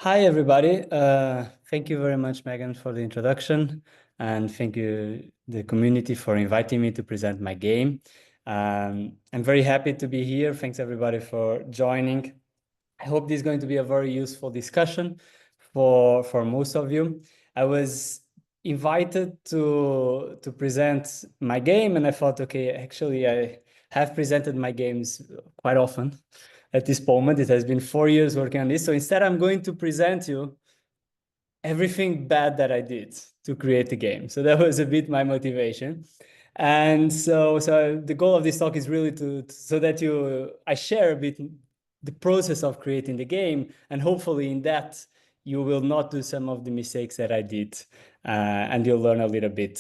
Hi, everybody. Thank you very much, Megan, for the introduction. And thank you, the community, for inviting me to present my game. I'm very happy to be here. Thanks, everybody, for joining. I hope this is going to be a very useful discussion for most of you. I was invited to present my game, and I thought, okay, actually, I have presented my games quite often. At this moment, it has been 4 years working on this. So instead, I'm going to present you everything bad that I did to create the game. So that was a bit my motivation. And so the goal of this talk is really so that I share a bit the process of creating the game, and hopefully in that you will not do some of the mistakes that I did, and you'll learn a little bit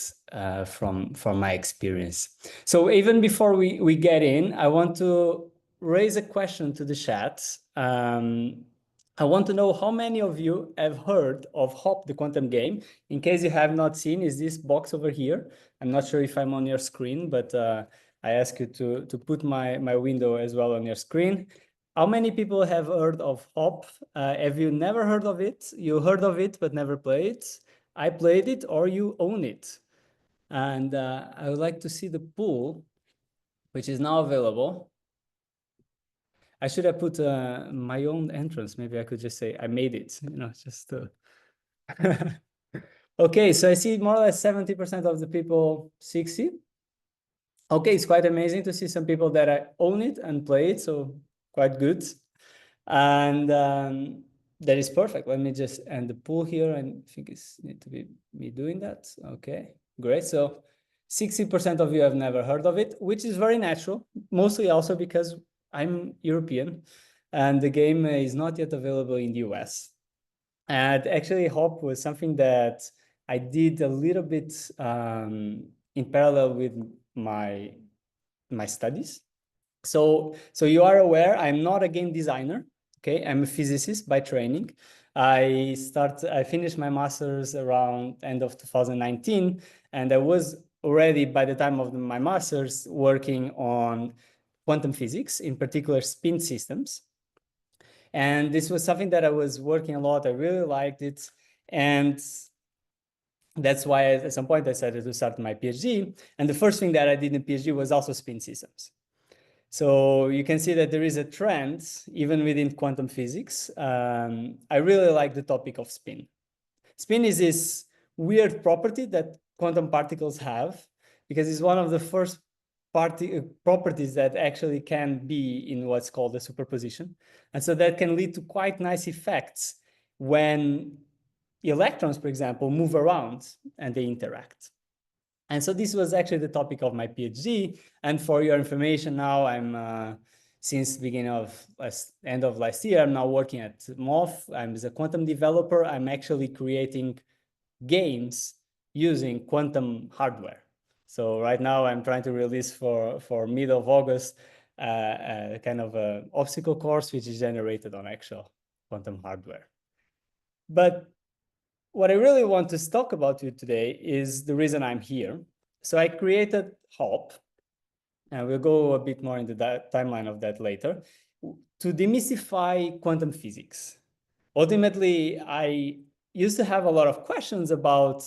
from my experience. So even before we get in, I want to raise a question to the chat. I want to know how many of you have heard of Hop, the quantum game. In case you have not seen, is this box over here. I'm not sure if I'm on your screen, but I ask you to put my window as well on your screen. How many people have heard of Hop? Have you never heard of it? You heard of it, but never played? I played it, or you own it? And I would like to see the pool, which is now available. I should have put my own entrance. Maybe I could just say I made it, just Okay, so I see more or less 70% of the people 60. Okay, it's quite amazing to see some people that I own it and play it, so quite good. And that is perfect. Let me just end the pool here, and I think it's need to be me doing that. Okay, great. So 60% of you have never heard of it, which is very natural, mostly also because I'm European and the game is not yet available in the US. And actually, Hop was something that I did a little bit in parallel with my studies. So you are aware, I'm not a game designer. Okay, I'm a physicist by training. I finished my master's around end of 2019, and I was already, by the time of my master's, working on quantum physics, in particular spin systems. And this was something that I was working a lot. I really liked it. And that's why at some point I decided to start my PhD. And the first thing that I did in PhD was also spin systems. So you can see that there is a trend, even within quantum physics. I really like the topic of spin. Spin is this weird property that quantum particles have, because it's one of the first properties that actually can be in what's called a superposition. And so that can lead to quite nice effects when electrons, for example, move around and they interact. And so this was actually the topic of my PhD. And for your information now, I'm since the beginning of end of last year, I'm now working at MOF. I'm as a quantum developer. I'm actually creating games using quantum hardware. So right now I'm trying to release for mid of August kind of an obstacle course, which is generated on actual quantum hardware. But what I really want to talk about you today is the reason I'm here. So I created Hop, and we'll go a bit more into that timeline of that later, to demystify quantum physics. Ultimately, I used to have a lot of questions about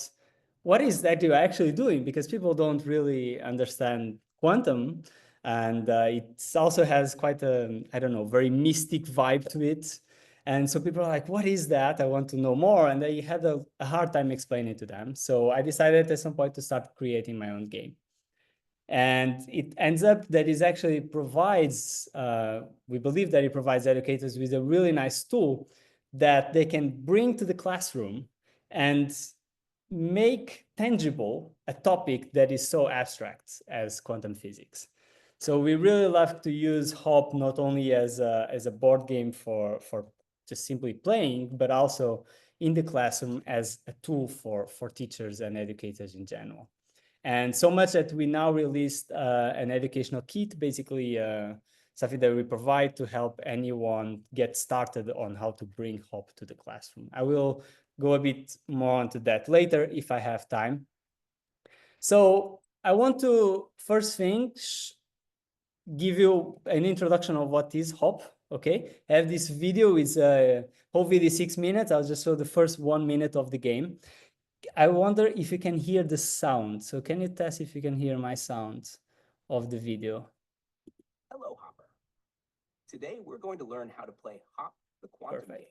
what is that you're actually doing, because people don't really understand quantum, and it also has quite a, I don't know, very mystic vibe to it. And so people are like, what is that? I want to know more. And I had a hard time explaining to them. So I decided at some point to start creating my own game. And it ends up that it actually provides, we believe that it provides educators with a really nice tool that they can bring to the classroom and make tangible a topic that is so abstract as quantum physics. So we really love to use Hop not only as a board game for just simply playing, but also in the classroom as a tool for teachers and educators in general. And so much that we now released an educational kit, basically something that we provide to help anyone get started on how to bring Hop to the classroom. I will go a bit more into that later if I have time. So I want to first thing give you an introduction of what is Hop. okay? I have this video, it's whole video is 6 minutes. I'll just show the first 1 minute of the game. I wonder if you can hear the sound. So can you test if you can hear my sound of the video? Hello, Hopper. Today, we're going to learn how to play Hop, the quantum game.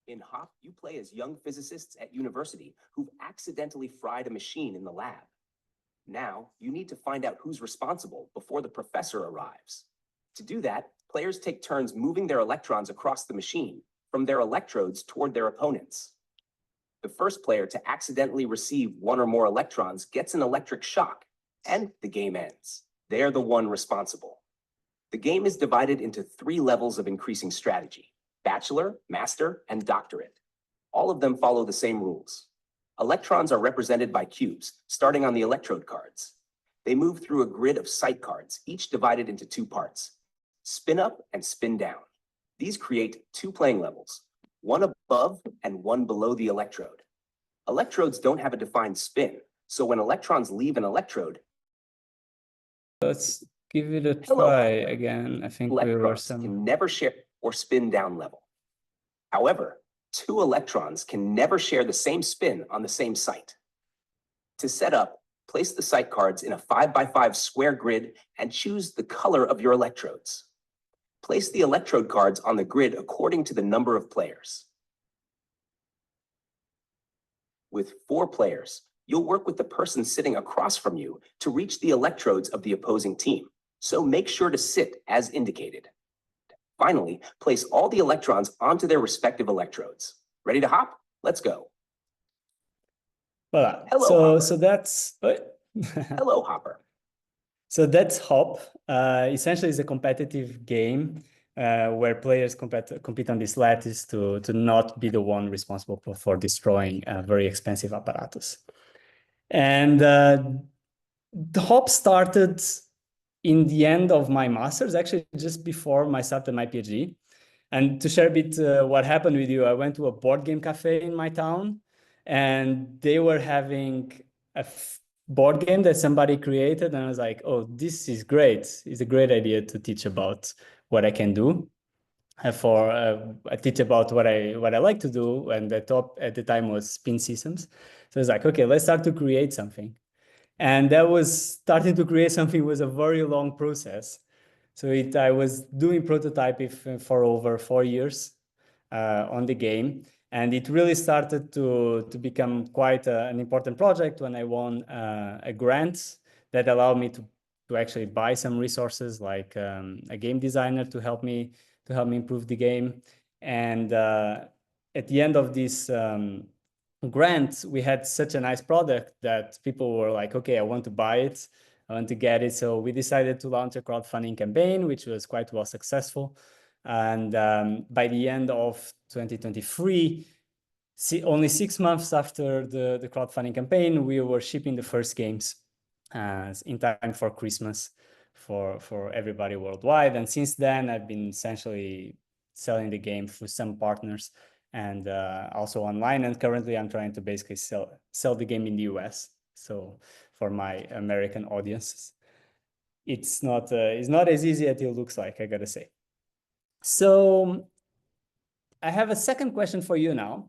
In Hop, you play as young physicists at university who've accidentally fried a machine in the lab. Now, you need to find out who's responsible before the professor arrives. To do that, players take turns moving their electrons across the machine from their electrodes toward their opponents. The first player to accidentally receive one or more electrons gets an electric shock, and the game ends. They're the one responsible. The game is divided into 3 levels of increasing strategy: Bachelor, Master, and Doctorate. All of them follow the same rules. Electrons are represented by cubes, starting on the electrode cards. They move through a grid of sight cards, each divided into 2 parts: spin up and spin down. These create 2 playing levels, one above and one below the electrode. Electrodes don't have a defined spin, so when electrons leave an electrode, let's give it a try again. I think electrons can never share or spin down level. However, 2 electrons can never share the same spin on the same site. To set up, place the site cards in a 5x5 square grid and choose the color of your electrodes. Place the electrode cards on the grid according to the number of players. With 4 players, you'll work with the person sitting across from you to reach the electrodes of the opposing team, so make sure to sit as indicated. Finally, place all the electrons onto their respective electrodes. Ready to hop? Let's go. Voilà. Hello, so that's Hello, Hopper. So that's Hop. Essentially, it's a competitive game where players compete on this lattice to not be the one responsible for destroying a very expensive apparatus. And the Hop started in the end of my master's, actually just before I started my PhD. And to share a bit what happened with you, I went to a board game cafe in my town, and they were having a board game that somebody created, and I was like, oh, this is great. It's a great idea to teach about what I can do. I teach about what I like to do, and the top at the time was spin systems. So it's like, okay, let's start to create something. And that was starting to create something was a very long process. So I was doing prototyping for over 4 years on the game. And it really started to become quite an important project when I won a grant that allowed me to actually buy some resources like a game designer to help me improve the game. And at the end of this grant, we had such a nice product that people were like, okay, I want to buy it. I want to get it. So we decided to launch a crowdfunding campaign, which was quite well successful. And by the end of 2023, only 6 months after the crowdfunding campaign, we were shipping the first games in time for Christmas for everybody worldwide. And since then, I've been essentially selling the game through some partners and also online. And currently, I'm trying to basically sell the game in the US. So for my American audiences, it's not as easy as it looks like, I gotta say. So I have a second question for you now.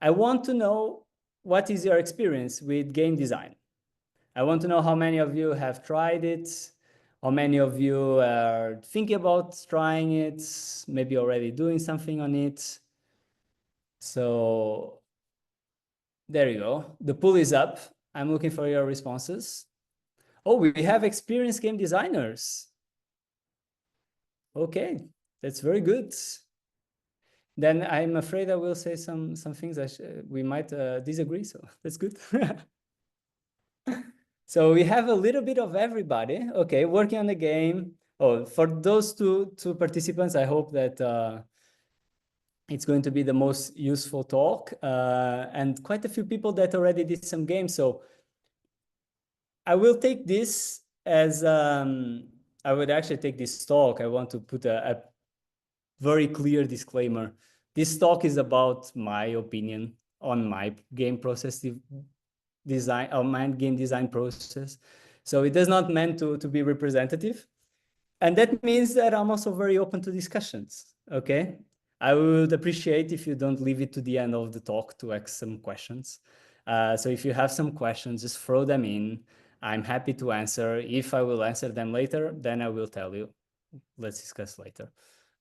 I want to know, what is your experience with game design? I want to know how many of you have tried it, how many of you are thinking about trying it, maybe already doing something on it. So there you go. The pool is up. I'm looking for your responses. Oh, we have experienced game designers. Okay, that's very good. Then I'm afraid I will say some things we might disagree, so that's good. So we have a little bit of everybody. Okay, working on the game. Oh, for those two participants, I hope that it's going to be the most useful talk. And quite a few people that already did some games. So I will take this as, I would actually take this talk. I want to put a very clear disclaimer. This talk is about my opinion on my game process design, or my game design process. So it is not meant to be representative. And that means that I'm also very open to discussions, okay? I would appreciate if you don't leave it to the end of the talk to ask some questions. So if you have some questions, just throw them in. I'm happy to answer. If I will answer them later, then I will tell you. Let's discuss later.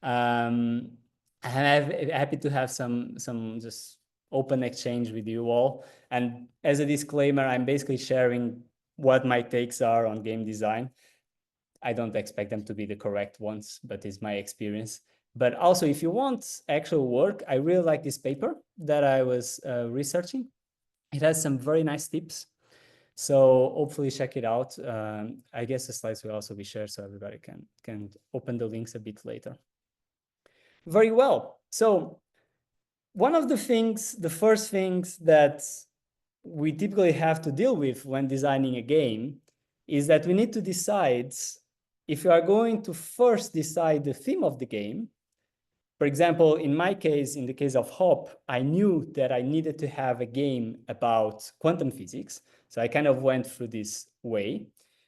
I'm happy to have some just open exchange with you all. And as a disclaimer, I'm basically sharing what my takes are on game design. I don't expect them to be the correct ones, but it's my experience. But also, if you want actual work, I really like this paper that I was researching. It has some very nice tips. So hopefully check it out. I guess the slides will also be shared so everybody can open the links a bit later. Very well. So one of the things, the first things that we typically have to deal with when designing a game is that we need to decide if you are going to first decide the theme of the game. For example, in my case, in the case of Hop, I knew that I needed to have a game about quantum physics. So I kind of went through this way.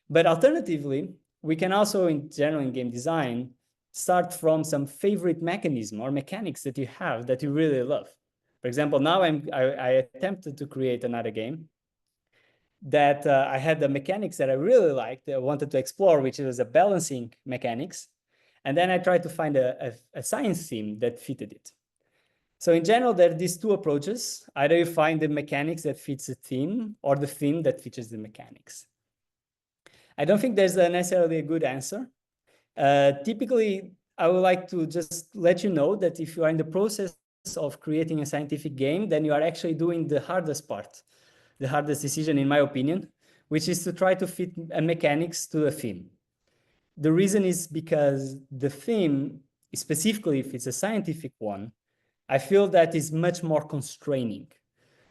But alternatively, we can also, in general, in game design, start from some favorite mechanism or mechanics that you have that you really love. For example, now I attempted to create another game that I had the mechanics that I really liked, that I wanted to explore, which was a balancing mechanics. And then I tried to find a science theme that fitted it. So in general, there are these two approaches. Either you find the mechanics that fits the theme or the theme that features the mechanics. I don't think there's necessarily a good answer. Typically, I would like to just let you know that if you are in the process of creating a scientific game, then you are actually doing the hardest part, the hardest decision, in my opinion, which is to try to fit a mechanics to a theme. The reason is because the theme, specifically if it's a scientific one, I feel that is much more constraining.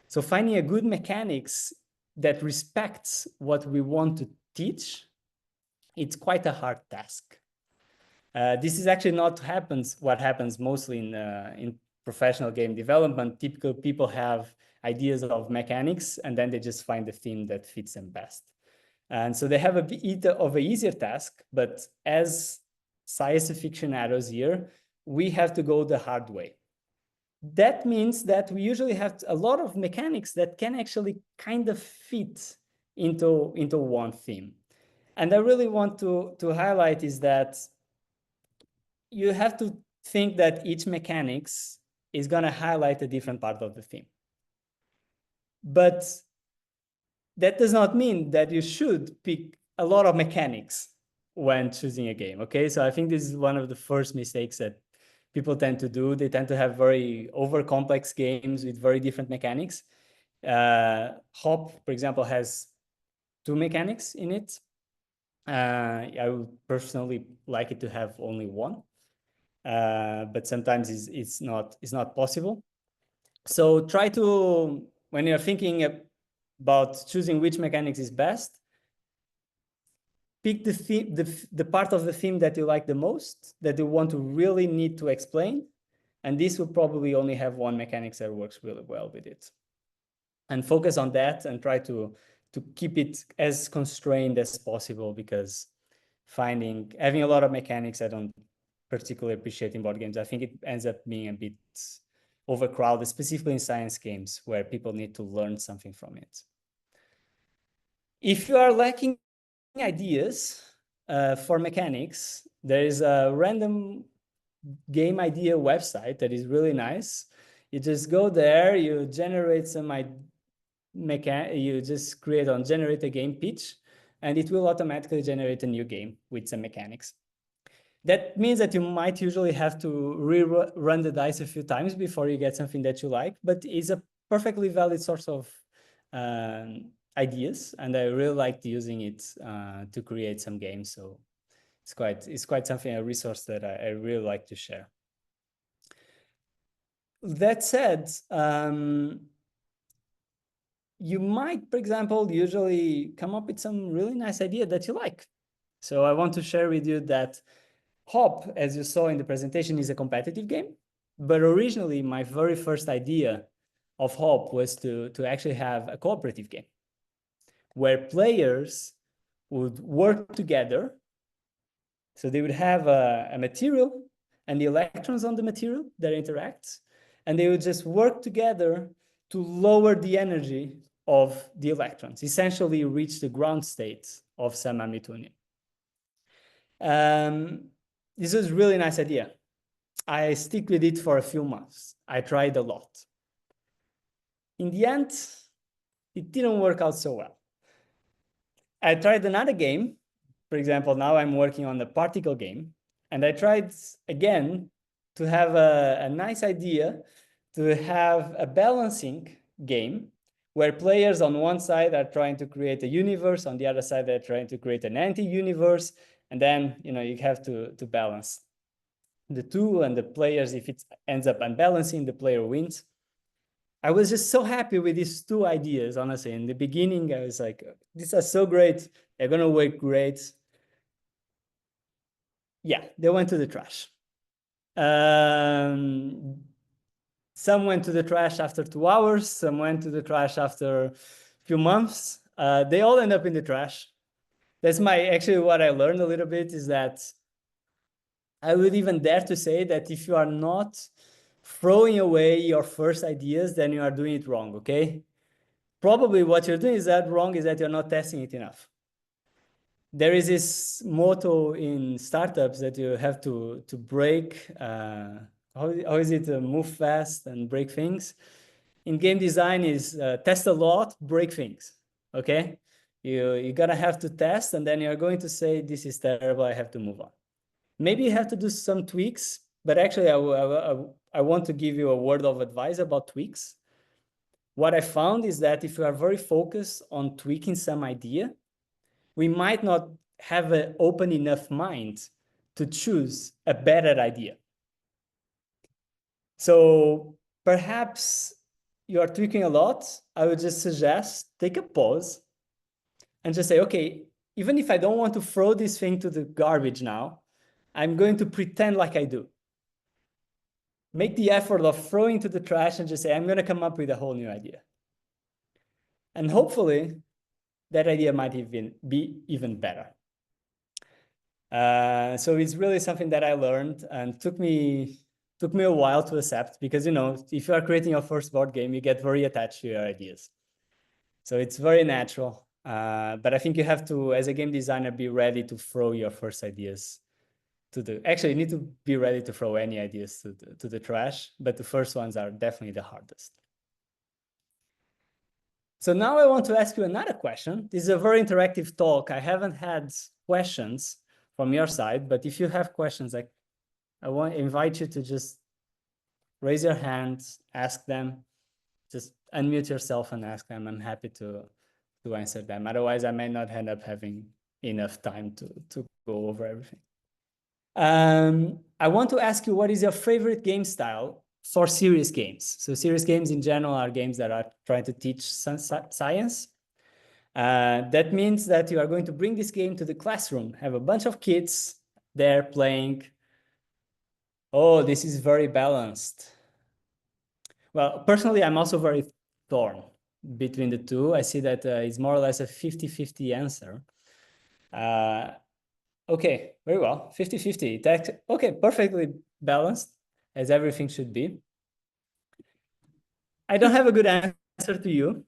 So finding a good mechanics that respects what we want to teach, it's quite a hard task. This is actually not what happens mostly in professional game development. Typical people have ideas of mechanics and then they just find the theme that fits them best. And so they have a bit of an easier task, but as science aficionados here, we have to go the hard way. That means that we usually have a lot of mechanics that can actually kind of fit into one theme. And I really want to highlight is that you have to think that each mechanics is going to highlight a different part of the theme. But that does not mean that you should pick a lot of mechanics when choosing a game, okay? So I think this is one of the first mistakes that people tend to do. They tend to have very over-complex games with very different mechanics. Hop, for example, has 2 mechanics in it. I would personally like it to have only 1, but sometimes it's not possible. So try to, when you're thinking about choosing which mechanics is best, pick the theme, the part of the theme that you like the most, that you want to really need to explain, and this will probably only have 1 mechanics that works really well with it. And focus on that and try to keep it as constrained as possible, because having a lot of mechanics, I don't particularly appreciate in board games. I think it ends up being a bit overcrowded, specifically in science games where people need to learn something from it. If you are lacking ideas for mechanics, there is a random game idea website that is really nice. You just go there, you generate some you just generate a game pitch, and it will automatically generate a new game with some mechanics. That means that you might usually have to rerun the dice a few times before you get something that you like, but it's a perfectly valid source of ideas, and I really liked using it to create some games. So it's quite something, a resource that I really like to share. That said, you might, for example, usually come up with some really nice idea that you like. So I want to share with you that Hop, as you saw in the presentation, is a competitive game. But originally, my very first idea of Hop was to actually have a cooperative game where players would work together So they would have a material and the electrons on the material that interact, and they would just work together to lower the energy of the electrons, essentially reach the ground state of some Hamiltonian. This was a really nice idea. I stick with it for a few months. I tried a lot. In the end, it didn't work out so well. I tried another game. For example, now I'm working on the particle game, and I tried again to have a nice idea to have a balancing game where players on one side are trying to create a universe, on the other side they're trying to create an anti-universe, and then you have to balance the two, and the players, if it ends up unbalancing, the player wins. I was just so happy with these two ideas, honestly. In the beginning, I was like, these are so great. They're going to work great. Yeah, they went to the trash. Some went to the trash after 2 hours. Some went to the trash after a few months. They all end up in the trash. That's actually what I learned a little bit is that I would even dare to say that if you are not throwing away your first ideas, then you are doing it wrong, okay? Probably what you're doing is that wrong is that you're not testing it enough. There is this motto in startups that you have to break, how is it, move fast and break things? In game design is test a lot, break things, okay? You gotta have to test, and then you're going to say, this is terrible, I have to move on. Maybe you have to do some tweaks, but actually I want to give you a word of advice about tweaks. What I found is that if you are very focused on tweaking some idea, we might not have an open enough mind to choose a better idea. So perhaps you are tweaking a lot. I would just suggest take a pause and just say, okay, even if I don't want to throw this thing to the garbage now, I'm going to pretend like I do. Make the effort of throwing to the trash and just say, I'm going to come up with a whole new idea. And hopefully that idea might be even better. So it's really something that I learned and took me a while to accept, because if you are creating your first board game, you get very attached to your ideas. So it's very natural. But I think you have to, as a game designer, be ready to throw your first ideas actually, you need to be ready to throw any ideas to the trash, but the first ones are definitely the hardest. So now I want to ask you another question. This is a very interactive talk. I haven't had questions from your side, but if you have questions, I want to invite you to just raise your hand, ask them, just unmute yourself and ask them. I'm happy to answer them. Otherwise, I may not end up having enough time to go over everything. I want to ask you, what is your favorite game style for serious games? So serious games in general are games that are trying to teach science. That means that you are going to bring this game to the classroom, have a bunch of kids there playing. Oh, this is very balanced. Well, personally, I'm also very torn between the two. I see that it's more or less a 50-50 answer. Okay, very well, 50-50. Okay, perfectly balanced, as everything should be. I don't have a good answer to you.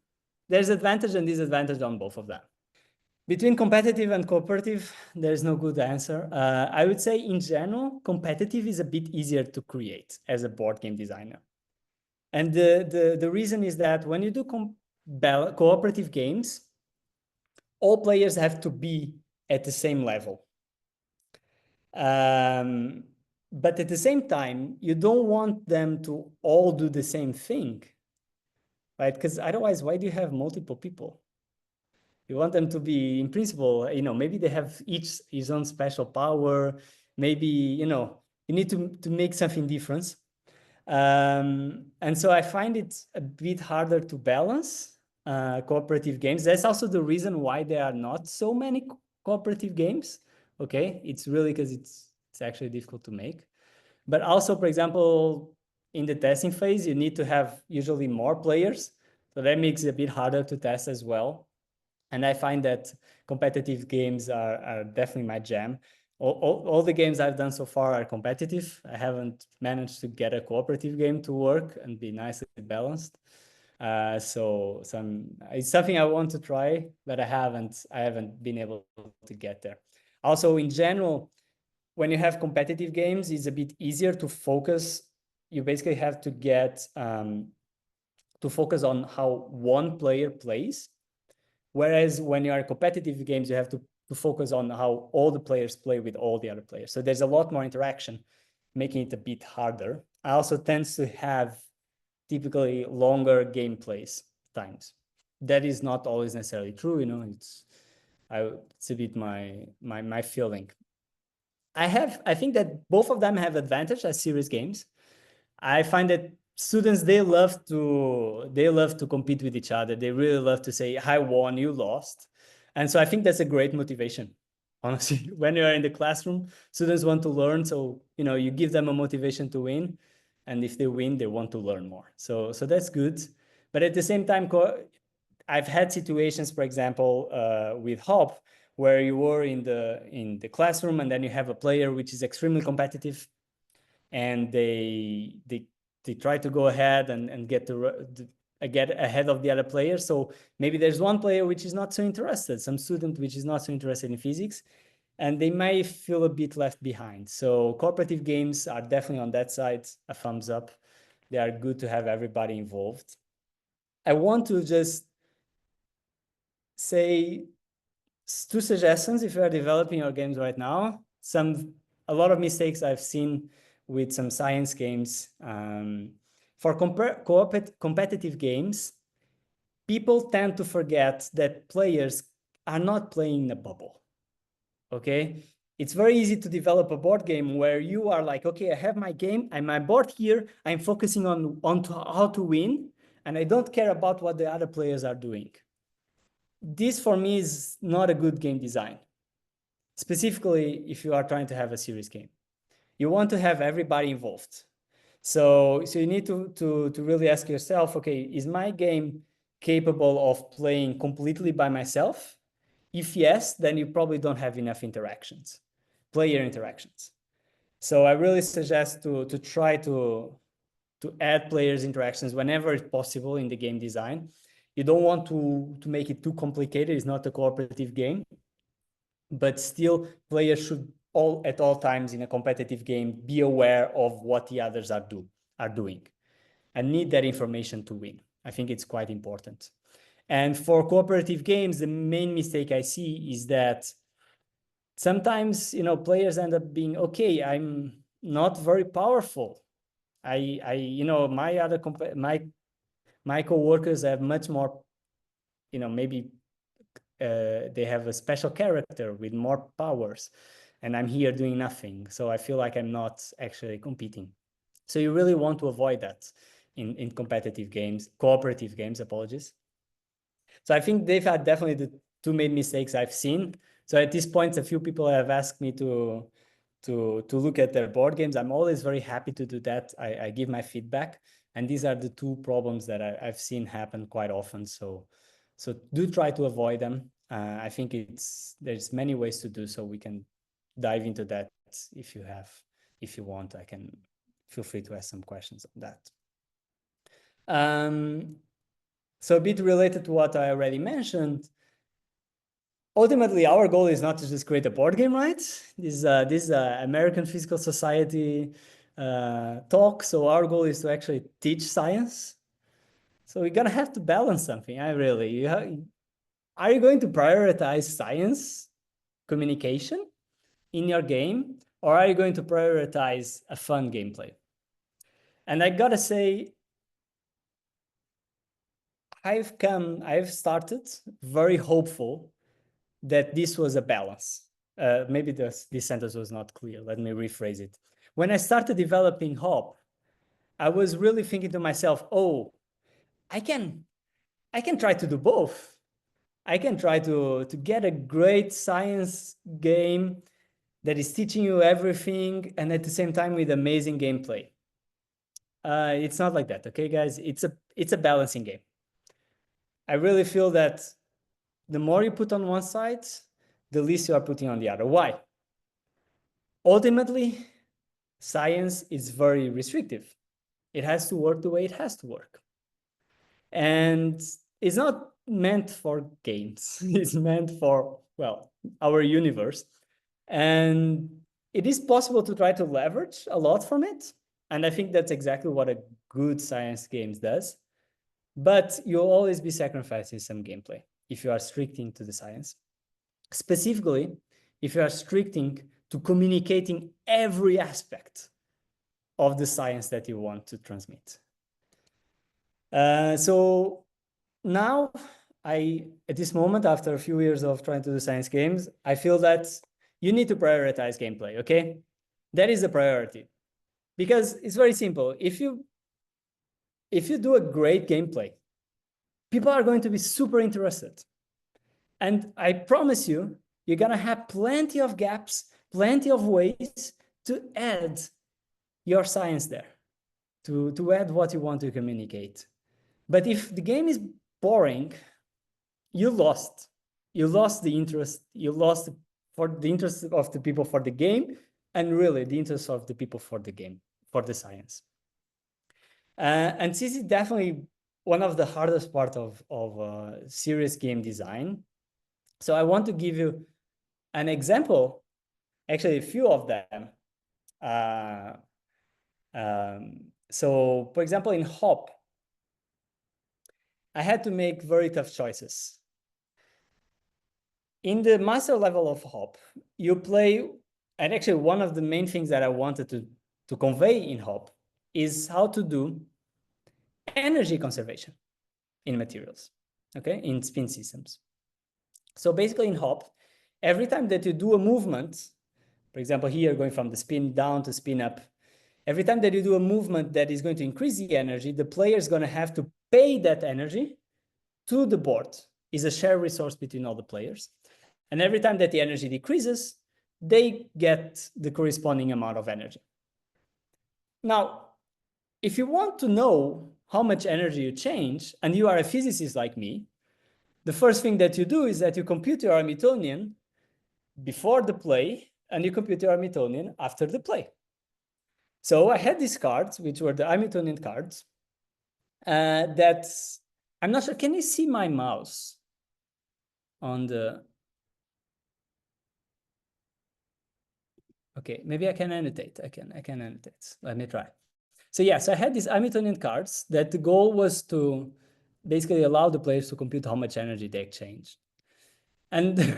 There's advantage and disadvantage on both of them. Between competitive and cooperative, there's no good answer. I would say in general, competitive is a bit easier to create as a board game designer. And the reason is that when you do cooperative games, all players have to be at the same level. But at the same time, you don't want them to all do the same thing, right? Because otherwise, why do you have multiple people? You want them to be, in principle, maybe they have each his own special power. Maybe, you need to make something different. And so I find it a bit harder to balance cooperative games. That's also the reason why there are not so many cooperative games. Okay, it's really because it's actually difficult to make. But also, for example, in the testing phase, you need to have usually more players. So that makes it a bit harder to test as well. And I find that competitive games are definitely my jam. all the games I've done so far are competitive. I haven't managed to get a cooperative game to work and be nicely balanced. So it's something I want to try, but I haven't been able to get there. Also, in general, when you have competitive games, it's a bit easier to focus. You basically have to get to focus on how one player plays. Whereas when you are competitive games, you have to focus on how all the players play with all the other players. So there's a lot more interaction, making it a bit harder. I also tends to have typically longer gameplays times. That is not always necessarily true, you know. It's a bit my feeling. I think that both of them have advantage as serious games. I find that students, they love to compete with each other. They really love to say, I won, you lost. And so I think that's a great motivation. Honestly, when you're in the classroom, students want to learn. So, you know, you give them a motivation to win. And if they win, they want to learn more. So that's good. But at the same time, I've had situations, for example, with Hop, where you were in the classroom and then you have a player which is extremely competitive, and they try to go ahead and get ahead of the other players. So maybe there's one player which is not so interested, some student which is not so interested in physics, and they may feel a bit left behind. So cooperative games are definitely on that side a thumbs up. They are good to have everybody involved. I want to just say two suggestions if you are developing your games right now. A lot of mistakes I've seen with some science games. For competitive games, people tend to forget that players are not playing in a bubble, okay? It's very easy to develop a board game where you are like, okay, I have my game, I'm my board here, I'm focusing on how to win, and I don't care about what the other players are doing. This, for me, is not a good game design, specifically if you are trying to have a serious game. You want to have everybody involved. So you need to really ask yourself, okay, is my game capable of playing completely by myself? If yes, then you probably don't have enough interactions, player interactions. So I really suggest to try to add players interactions whenever it's possible in the game design. You don't want to make it too complicated. It's not a cooperative game, but still players should at all times in a competitive game be aware of what the others are doing and need that information to win. I think it's quite important. And for cooperative games, the main mistake I see is that sometimes, you know, players end up being, okay, I'm not very powerful. You know, my coworkers have much more, you know, maybe they have a special character with more powers, and I'm here doing nothing. So I feel like I'm not actually competing. So you really want to avoid that in competitive games, cooperative games, apologies. So I think they've had definitely the two main mistakes I've seen. So at this point, a few people have asked me to look at their board games. I'm always very happy to do that. I give my feedback, and these are the two problems that I've seen happen quite often. So do try to avoid them. I think there's many ways to do so. We can dive into that if you want. I can feel free to ask some questions on that. So a bit related to what I already mentioned, ultimately, our goal is not to just create a board game, right? This is American Physical Society talk. So our goal is to actually teach science. So we're gonna have to balance something. Are you going to prioritize science communication in your game, or are you going to prioritize a fun gameplay? And I gotta say, I've started very hopeful that this was a balance. Maybe this sentence was not clear. Let me rephrase it. When I started developing Hop, I was really thinking to myself, oh, I can try to do both. I can try to get a great science game that is teaching you everything and at the same time with amazing gameplay. It's not like that, okay, guys? It's a balancing game. I really feel that the more you put on one side, the least you are putting on the other. Why? ultimately, science is very restrictive. It has to work the way it has to work. And it's not meant for games. It's meant for, well, our universe. And it is possible to try to leverage a lot from it. And I think that's exactly what a good science game does. But you'll always be sacrificing some gameplay if you are restricting to the science. Specifically, if you are restricting to communicating every aspect of the science that you want to transmit. So now, at this moment, after a few years of trying to do science games, I feel that you need to prioritize gameplay, okay? That is the priority. Because it's very simple. If you do a great gameplay, people are going to be super interested. And I promise you, you're going to have plenty of gaps, plenty of ways to add your science there, to add what you want to communicate. But if the game is boring, you lost. You lost the interest. You lost for the interest of the people for the game, and really the interest of the people for the game, for the science. And this is definitely one of the hardest part of serious game design. So I want to give you an example, actually a few of them. So for example, in Hop, I had to make very tough choices. In the master level of Hop, you play, and actually one of the main things that I wanted to convey in Hop is how to do energy conservation in materials, okay, in spin systems. So basically in Hop, every time that you do a movement, for example, here going from the spin down to spin up, every time that you do a movement that is going to increase the energy, the player is going to have to pay that energy to the board. It's a shared resource between all the players. And every time that the energy decreases, they get the corresponding amount of energy. Now, if you want to know how much energy you change, and you are a physicist like me, the first thing that you do is that you compute your Hamiltonian before the play, and you compute your Hamiltonian after the play. So I had these cards, which were the Hamiltonian cards, that I'm not sure, can you see my mouse on the... Okay, maybe I can annotate. I can annotate. Let me try. So yes, I had these Hamiltonian cards that the goal was to basically allow the players to compute how much energy they exchange. And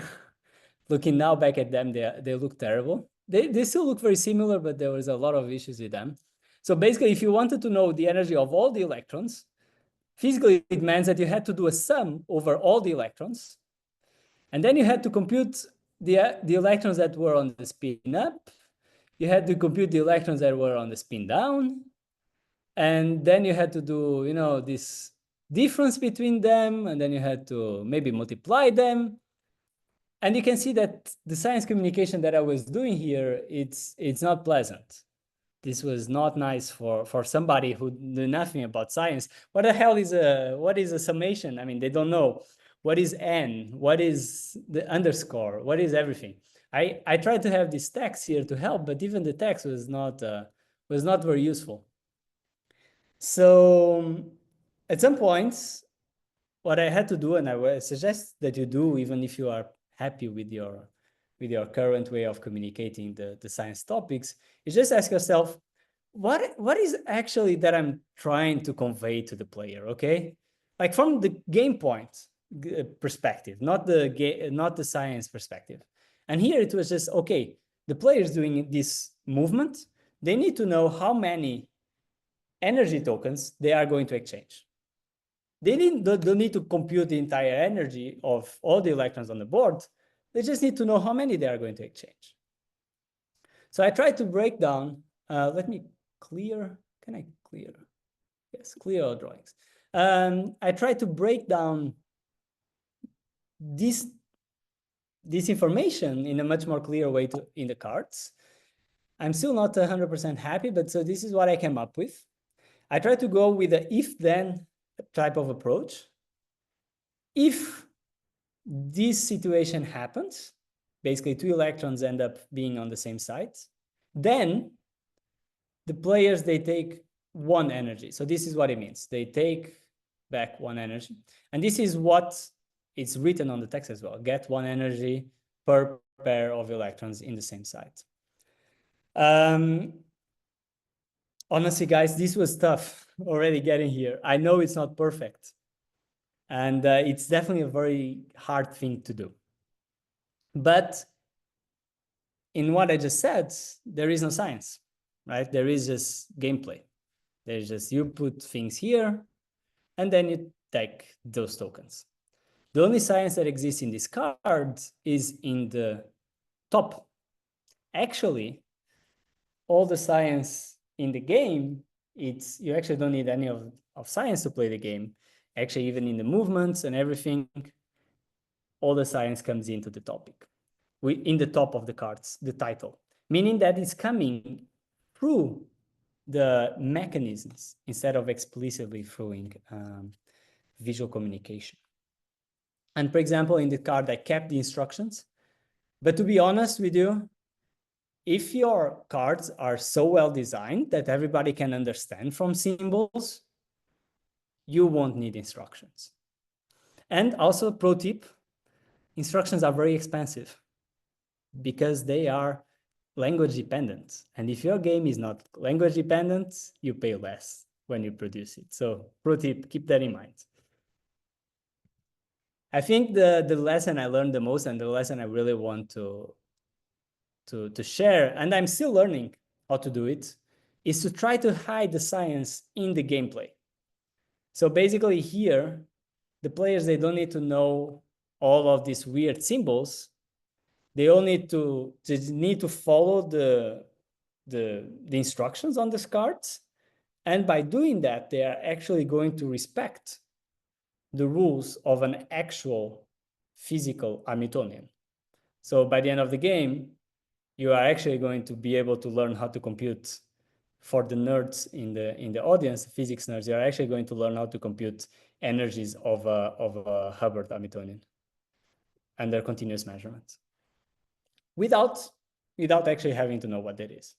looking now back at them, they look terrible. They still look very similar, but there was a lot of issues with them. So basically, if you wanted to know the energy of all the electrons, physically it means that you had to do a sum over all the electrons. And then you had to compute the electrons that were on the spin up. You had to compute the electrons that were on the spin down. And then you had to do, you know, this difference between them. And then you had to maybe multiply them. And you can see that the science communication that I was doing here, it's not pleasant. This was not nice for somebody who knew nothing about science. What the hell is a summation? I mean, they don't know. What is n? What is the underscore? What is everything? I tried to have this text here to help, but even the text was not very useful. So at some points, what I had to do, and I suggest that you do, even if you are happy with your current way of communicating the science topics, is just ask yourself, what is actually that I'm trying to convey to the player, okay? Like from the game point perspective, not the science perspective. And here it was just, okay, the players doing this movement, they need to know how many energy tokens they are going to exchange. They don't need to compute the entire energy of all the electrons on the board. They just need to know how many they are going to exchange. So I tried to break down, let me clear, can I clear? Yes, clear all drawings. I tried to break down this information in a much more clear way in the cards. I'm still not 100% happy, but so this is what I came up with. I tried to go with the if-then type of approach. If this situation happens, basically two electrons end up being on the same side, Then the players, they take 1 energy. So this is what it means. They take back 1 energy. And this is what it's written on the text as well. Get 1 energy per pair of electrons in the same site. Honestly, guys, this was tough already getting here. I know it's not perfect. And it's definitely a very hard thing to do. But in what I just said, there is no science, right? There is just gameplay. There's just, you put things here, and then you take those tokens. The only science that exists in this card is in the top. Actually, all the science in the game, you actually don't need any of science to play the game. Actually, even in the movements and everything, all the science comes into the topic. In the top of the cards, the title, meaning that it's coming through the mechanisms instead of explicitly through visual communication. And for example, in the card, I kept the instructions. But to be honest with you, if your cards are so well designed that everybody can understand from symbols, you won't need instructions. And also, pro tip, instructions are very expensive because they are language dependent. And if your game is not language dependent, you pay less when you produce it. So pro tip, keep that in mind. I think the lesson I learned the most, and the lesson I really want to share, and I'm still learning how to do it, is to try to hide the science in the gameplay. So basically here, the players, they don't need to know all of these weird symbols. They all need to follow the instructions on the cards. And by doing that, they are actually going to respect the rules of an actual physical Hamiltonian. So by the end of the game, you are actually going to be able to learn how to compute. For the nerds in the audience, physics nerds, you're actually going to learn how to compute energies of a Hubbard Hamiltonian and their continuous measurements without actually having to know what that is.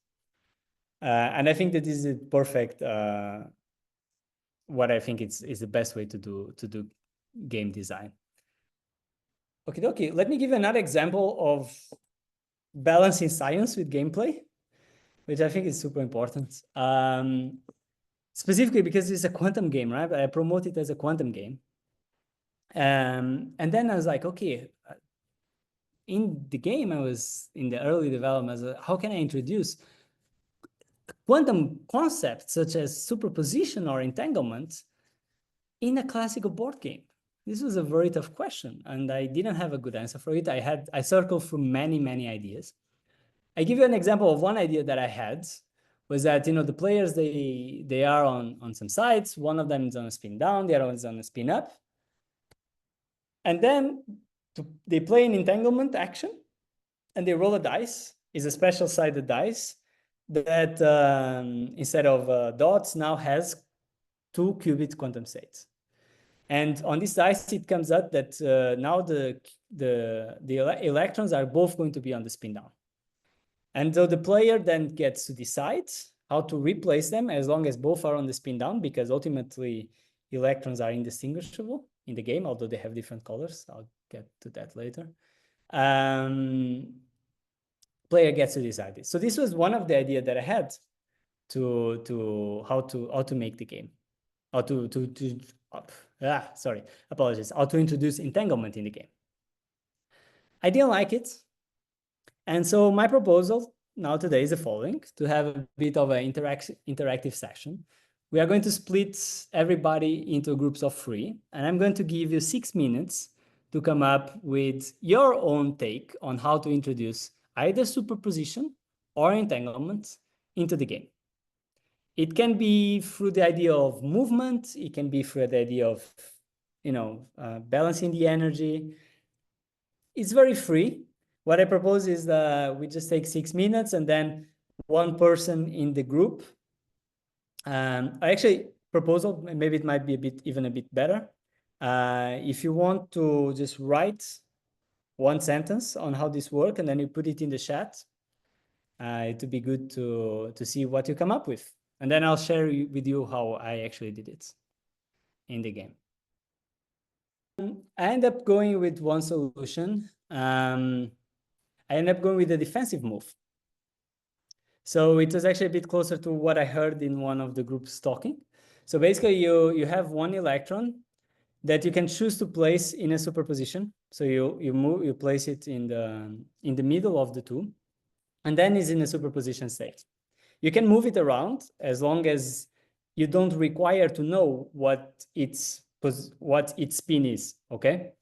And I think that this is perfect. What I think is the best way to do game design. Okay, let me give you another example of balancing science with gameplay, which I think is super important. Specifically because it's a quantum game, right? I promote it as a quantum game. And then I was like, okay, in the game, I was in the early development, how can I introduce quantum concepts such as superposition or entanglement in a classical board game? This was a very tough question, and I didn't have a good answer for it. I circled through many ideas. I give you an example of one idea that I had, was that, the players, they are on some sides. One of them is on a spin down, the other one is on a spin up. And then they play an entanglement action, and they roll a dice. It's a special sided dice that instead of dots now has 2 qubit quantum states. And on this dice, it comes out that now the electrons are both going to be on the spin down. And so the player then gets to decide how to replace them as long as both are on the spin down, because ultimately electrons are indistinguishable in the game, although they have different colors. I'll get to that later. Player gets to decide this. So this was one of the ideas that I had to how to make the game, how how to introduce entanglement in the game. I didn't like it. And so my proposal now today is the following: to have a bit of an interactive session. We are going to split everybody into groups of 3, and I'm going to give you 6 minutes to come up with your own take on how to introduce either superposition or entanglement into the game. It can be through the idea of movement. It can be through the idea of, balancing the energy. It's very free. What I propose is that we just take 6 minutes, and then one person in the group. I actually proposal, maybe it might be even a bit better. If you want to just write one sentence on how this works, and then you put it in the chat. it would be good to see what you come up with. And then I'll share with you how I actually did it in the game. I end up going with one solution. I end up going with a defensive move. So it was actually a bit closer to what I heard in one of the groups talking. So basically you have one electron that you can choose to place in a superposition. So you place it in the middle of the two, and then is in a superposition state. You can move it around as long as you don't require to know what its spin is, okay?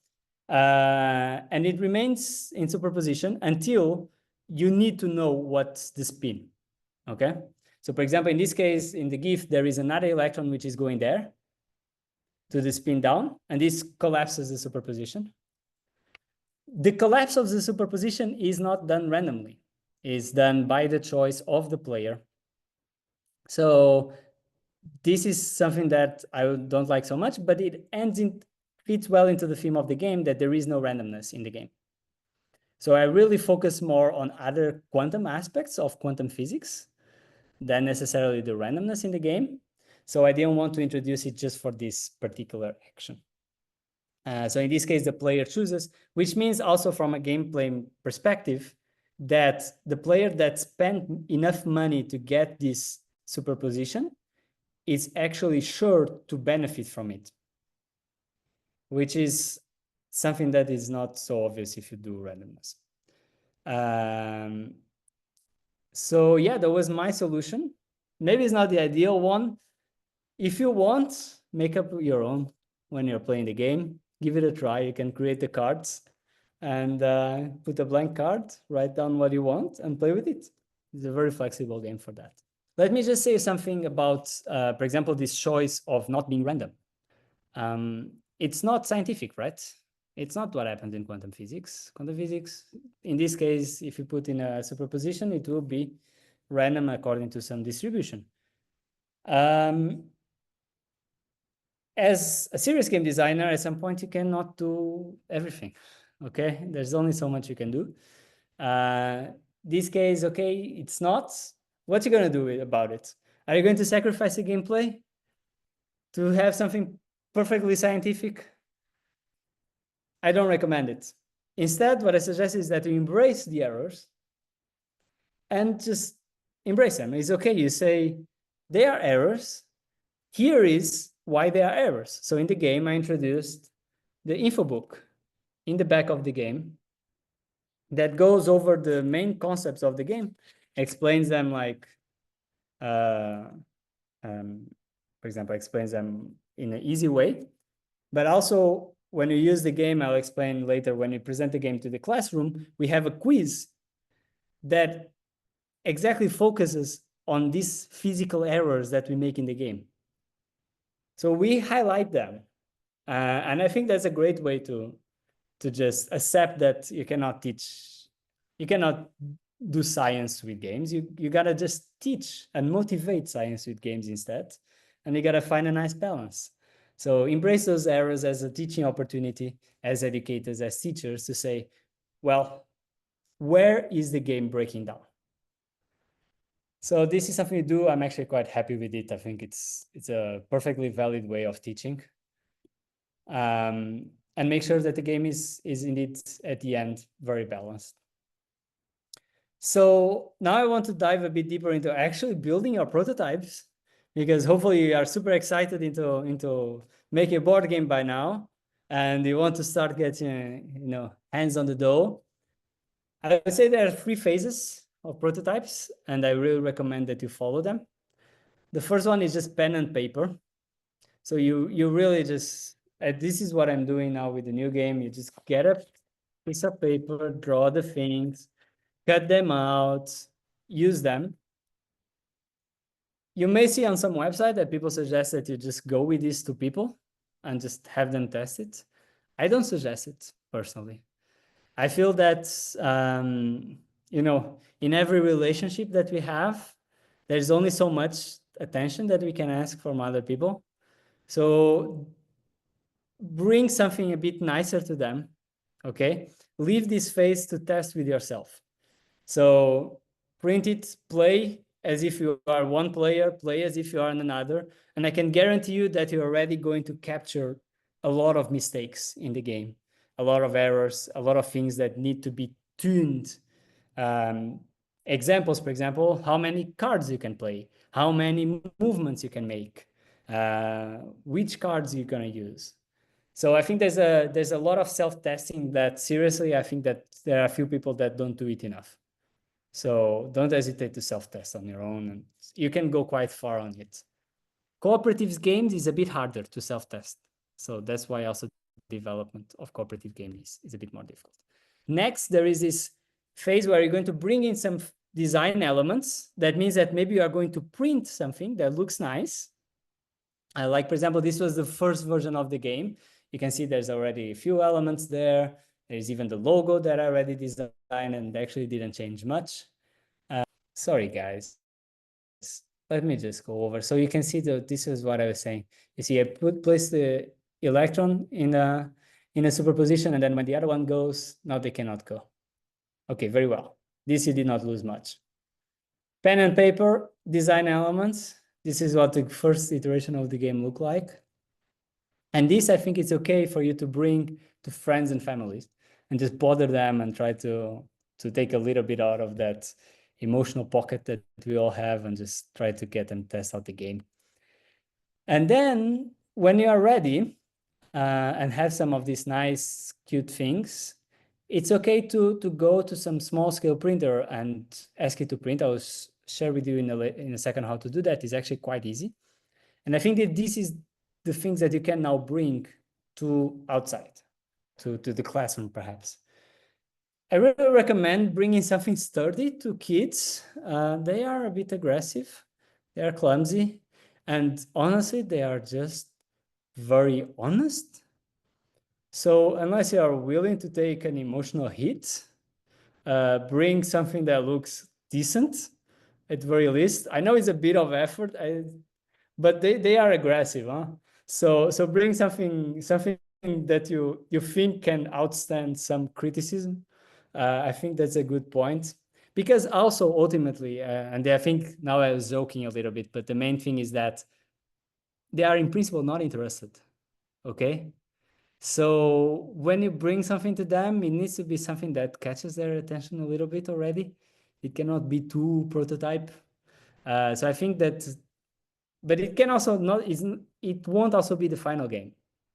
And it remains in superposition until you need to know what's the spin, okay? So for example, in this case, in the GIF, there is another electron which is going there to the spin down, and this collapses the superposition. The collapse of the superposition is not done randomly. It's done by the choice of the player. So this is something that I don't like so much, but it fits well into the theme of the game that there is no randomness in the game. So I really focus more on other quantum aspects of quantum physics than necessarily the randomness in the game. So I didn't want to introduce it just for this particular action. So in this case, the player chooses, which means also from a gameplay perspective, that the player that spent enough money to get this superposition is actually sure to benefit from it, which is something that is not so obvious if you do randomness. So yeah, that was my solution. Maybe it's not the ideal one. If you want, make up your own when you're playing the game. Give it a try. You can create the cards and put a blank card, write down what you want, and play with it. It's a very flexible game for that. Let me just say something about, for example, this choice of not being random. It's not scientific, right? It's not what happens in quantum physics. Quantum physics, in this case, if you put in a superposition, it will be random according to some distribution. As a serious game designer, at some point, you cannot do everything, okay? There's only so much you can do. This case, okay, it's not. What you going to do about it? Are you going to sacrifice the gameplay to have something perfectly scientific? I don't recommend it. Instead, what I suggest is that you embrace the errors and just embrace them. It's okay. You say, they are errors. Here is why they are errors. So in the game, I introduced the info book in the back of the game that goes over the main concepts of the game, explains them like, for example, explains them in an easy way. But also, when you use the game, I'll explain later, when you present the game to the classroom, we have a quiz that exactly focuses on these physical errors that we make in the game. So we highlight them. And I think that's a great way to just accept that you cannot do science with games. You gotta just teach and motivate science with games instead. And you gotta find a nice balance. So embrace those errors as a teaching opportunity, as educators, as teachers, to say, well, where is the game breaking down? So this is something to do. I'm actually quite happy with it. I think it's a perfectly valid way of teaching. And make sure that the game is indeed at the end very balanced. So now I want to dive a bit deeper into actually building your prototypes, because hopefully you are super excited into making a board game by now, and you want to start getting hands on the dough. I would say there are 3 phases of prototypes, and I really recommend that you follow them. The first one is just pen and paper. So you really just, this is what I'm doing now with the new game. You just get a piece of paper, draw the things, cut them out, use them. You may see on some website that people suggest that you just go with these to people and just have them test it. I don't suggest it personally. I feel that, in every relationship that we have, there's only so much attention that we can ask from other people. So bring something a bit nicer to them, okay? Leave this phase to test with yourself. So print it, play as if you are one player, play as if you are another. And I can guarantee you that you're already going to capture a lot of mistakes in the game, a lot of errors, a lot of things that need to be tuned. Examples, for example, how many cards you can play, how many movements you can make, which cards you're going to use. So I think there's a lot of self-testing that seriously, I think that there are a few people that don't do it enough. So don't hesitate to self-test on your own, and you can go quite far on it. Cooperative games is a bit harder to self-test. So that's why also development of cooperative games is a bit more difficult. Next, there is this phase where you're going to bring in some design elements. That means that maybe you are going to print something that looks nice. Like, for example, this was the first version of the game. You can see there's already a few elements there. There's even the logo that I already designed and actually didn't change much. Sorry, guys. Let me just go over. So you can see that this is what I was saying. You see, I place the electron in a superposition, and then when the other one goes, now they cannot go. Okay, very well. This you did not lose much. Pen and paper, design elements. This is what the first iteration of the game looked like. And this, I think it's okay for you to bring to friends and families and just bother them and try to take a little bit out of that emotional pocket that we all have and just try to get and test out the game. And then when you are ready and have some of these nice, cute things, it's okay to go to some small scale printer and ask it to print. I will share with you in a second how to do that. It's actually quite easy. And I think that this is the things that you can now bring to outside, to the classroom, perhaps. I really recommend bringing something sturdy to kids. They are a bit aggressive. They are clumsy. And honestly, they are just very honest. So unless you are willing to take an emotional hit, bring something that looks decent at very least. I know it's a bit of effort, but they are aggressive, huh? So bring something that you think can outstand some criticism. I think that's a good point. Because also ultimately, and I think now I was joking a little bit, but the main thing is that they are in principle not interested, okay? So when you bring something to them, it needs to be something that catches their attention a little bit already. It cannot be too prototype. So I think that, but it can also not, it won't also be the final game.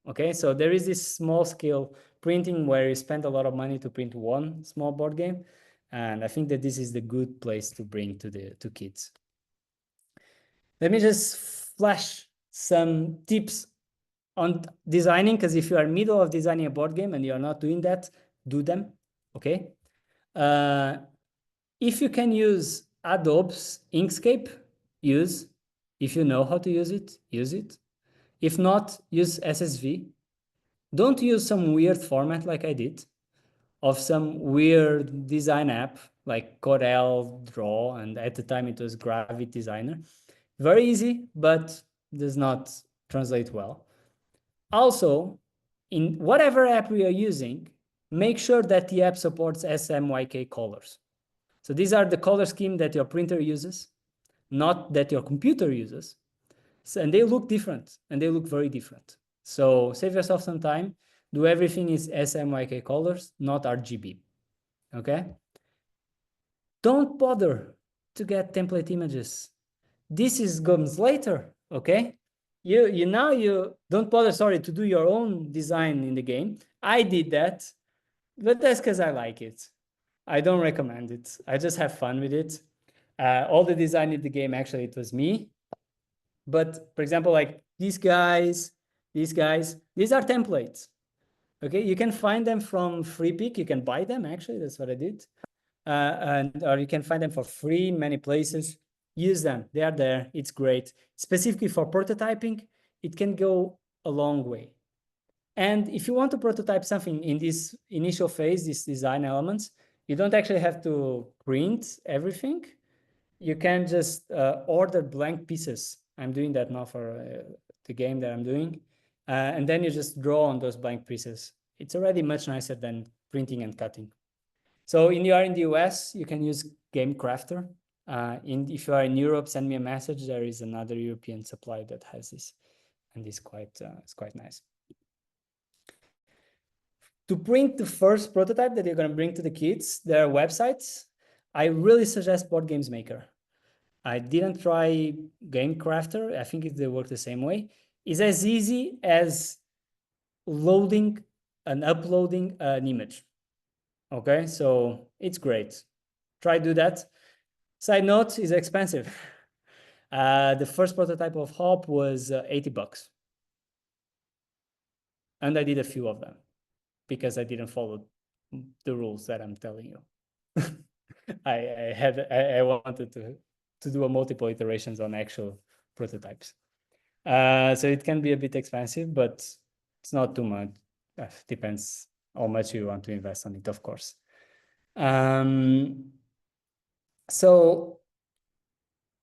Okay, so there is this small scale printing where you spend a lot of money to print one small board game. And I think that this is the good place to bring to kids. Let me just flash some tips on designing, because if you are middle of designing a board game and you're not doing that, do them, okay? If you can use Adobe's Inkscape, use. If you know how to use it, use it. If not, use SSV. Don't use some weird format like I did, of some weird design app like Corel Draw, and at the time it was Gravit Designer. Very easy, but does not translate well. Also, in whatever app we are using, make sure that the app supports SMYK colors. So these are the color scheme that your printer uses, not that your computer uses. So, and they look different, and they look very different. So save yourself some time. Do everything is SMYK colors, not RGB, okay? Don't bother to get template images. This comes later, okay? You don't bother, sorry, to do your own design in the game. I did that, but that's because I like it. I don't recommend it. I just have fun with it. All the design in the game, actually, it was me. But for example, like these guys, these are templates. Okay, you can find them from FreePick. You can buy them, actually, that's what I did. Or you can find them for free in many places. Use them, they are there, it's great. Specifically for prototyping, it can go a long way. And if you want to prototype something in this initial phase, these design elements, you don't actually have to print everything. You can just order blank pieces. I'm doing that now for the game that I'm doing. And then you just draw on those blank pieces. It's already much nicer than printing and cutting. So if you are in the US, you can use Game Crafter. If you are in Europe, send me a message. There is another European supplier that has this, and it's quite nice. To print the first prototype that you're going to bring to the kids, there are websites. I really suggest Board Games Maker. I didn't try Game Crafter. I think they work the same way. It's as easy as loading and uploading an image. Okay, so it's great. Try do that. Side note, is expensive. The first prototype of Hop was $80. And I did a few of them because I didn't follow the rules that I'm telling you. I wanted to do a multiple iterations on actual prototypes. So it can be a bit expensive, but it's not too much. Depends how much you want to invest on it, of course. So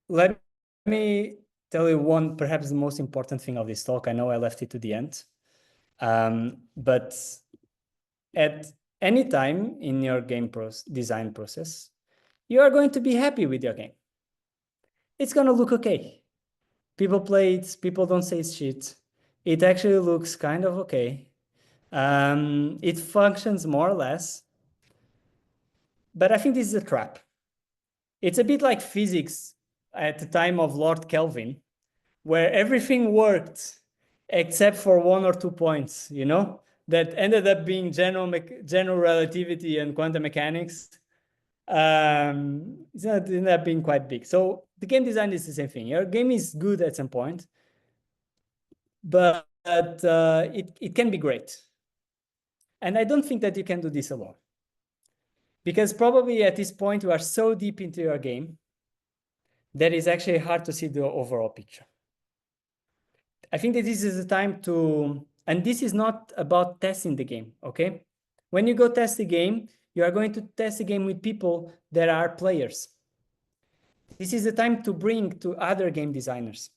let me tell you one, perhaps the most important thing of this talk. I know I left it to the end, but at any time in your game design process, you are going to be happy with your game. It's going to look okay. People play it, people don't say it's shit. It actually looks kind of okay. It functions more or less. But I think this is a trap. It's a bit like physics at the time of Lord Kelvin, where everything worked except for 1 or 2 points, you know, that ended up being general relativity and quantum mechanics. It's not ended up being quite big. So the game design is the same thing. Your game is good at some point, but it can be great. And I don't think that you can do this alone. Because probably at this point, you are so deep into your game that it's actually hard to see the overall picture. I think that this is the time to, and this is not about testing the game, okay? When you go test the game, you are going to test the game with people that are players. This is the time to bring to other game designers,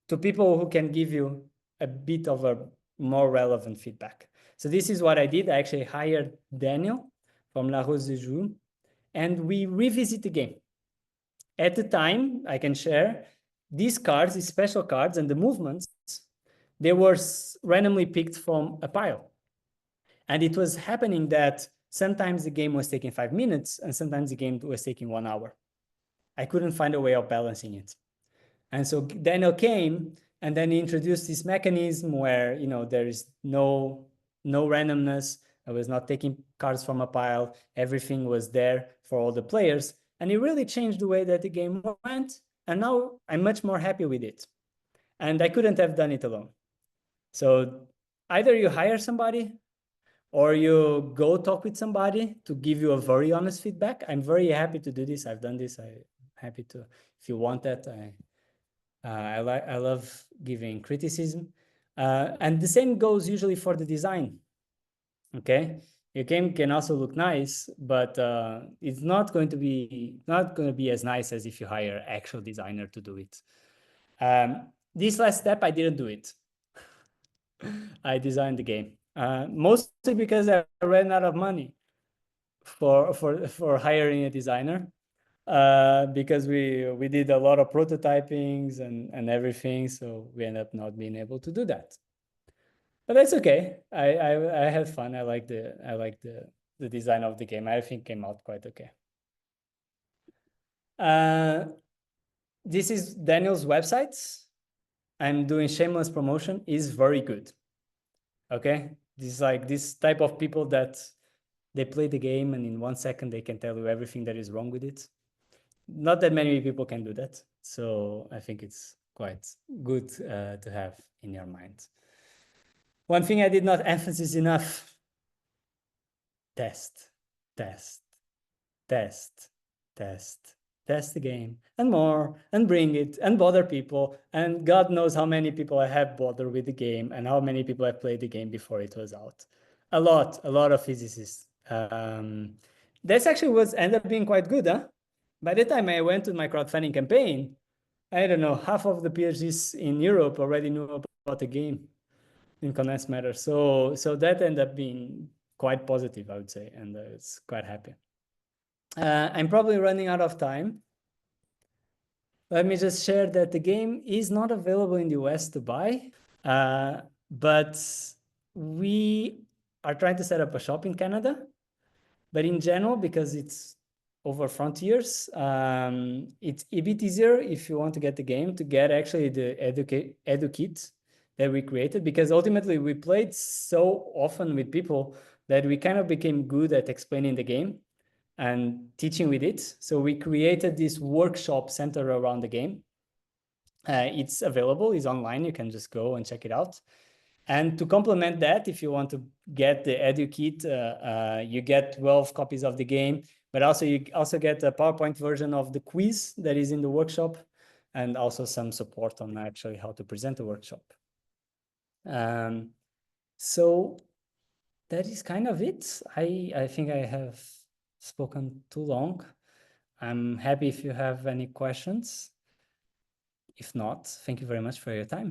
to people who can give you a bit of a more relevant feedback. So this is what I did. I actually hired Daniel from La Rose de Joux, and we revisit the game. At the time, I can share, these cards, these special cards and the movements, they were randomly picked from a pile. And it was happening that sometimes the game was taking 5 minutes and sometimes the game was taking 1 hour. I couldn't find a way of balancing it. And so Daniel came and then he introduced this mechanism where, you know, there is no randomness. I was not taking cards from a pile. Everything was there for all the players. And it really changed the way that the game went. And now I'm much more happy with it. And I couldn't have done it alone. So either you hire somebody or you go talk with somebody to give you a very honest feedback. I'm very happy to do this. I've done this. I'm happy to, if you want that, I love giving criticism. And the same goes usually for the design. Okay, your game can also look nice, but it's not going to be as nice as if you hire an actual designer to do it. This last step, I didn't do it. I designed the game, mostly because I ran out of money for hiring a designer. Because we did a lot of prototypings and everything, so we ended up not being able to do that. But that's okay. I had fun. I like the design of the game. I think it came out quite okay. This is Daniel's website. I'm doing shameless promotion. Is very good. Okay, this is like this type of people that they play the game and in 1 second they can tell you everything that is wrong with it. Not that many people can do that, so I think it's quite good to have in your mind. One thing I did not emphasize enough: test, test, test, test, test the game, and more, and bring it, and bother people, and God knows how many people I have bothered with the game, and how many people have played the game before it was out. A lot of physicists. That's actually was ended up being quite good, huh? By the time I went to my crowdfunding campaign, I don't know, half of the PhDs in Europe already knew about the game in condensed matter. So that ended up being quite positive, I would say, and it's quite happy. I'm probably running out of time. Let me just share that the game is not available in the US to buy, but we are trying to set up a shop in Canada. But in general, because it's over frontiers, it's a bit easier if you want to get the game to get actually the edu kit that we created, because ultimately we played so often with people that we kind of became good at explaining the game and teaching with it. So we created this workshop centered around the game. It's available, it's online, you can just go and check it out. And to complement that, if you want to get the edu kit, you get 12 copies of the game, but also you also get a PowerPoint version of the quiz that is in the workshop, and also some support on actually how to present the workshop. So that is kind of it. I think I have spoken too long. I'm happy if you have any questions. If not, thank you very much for your time.